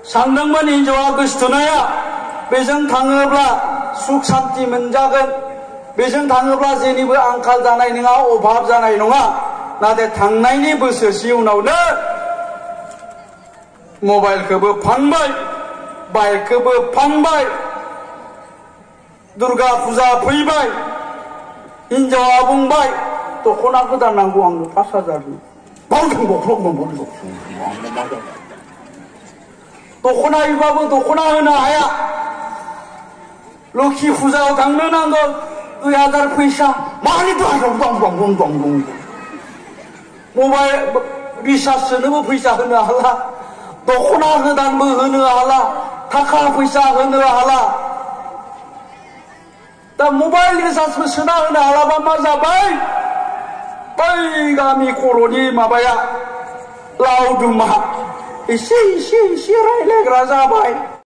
सानदोंमोन हिनजावा गोसथोनाया बेजों थाङोब्ला सुख शान्ति मोनजागोन, बेजों थाङोब्ला जेनिबो आंखाल जानाय नङा, अभाब जानाय नङा। नाथाय थांनायनि बोसोरसे उनावनो मबाइलखौबो फानबाय, बाइकखौबो फानबाय, दुर्गा फुजा फैबाय, हिनजावा बुंबाय दख'ना गोदान नांगौ आंनो 5,000नि। दख'ना हैबाबो दख'ना होनो हाया, लोखि फुजायाव थांनो नांगौ 2,000 फैसा, मानि 2,000 मबाइल रिसार्ज सोनोबो फैसा होनो हाला, दख'ना गोदानबो होनो हाला, थाखा फैसा होनो हाला। दा मबाइल रिसार्जबो सोना होनो हालाबा मा जाबाय, बै गामि खर'नि माबाया लावदुमा एसे रायलायग्रा जाबाय।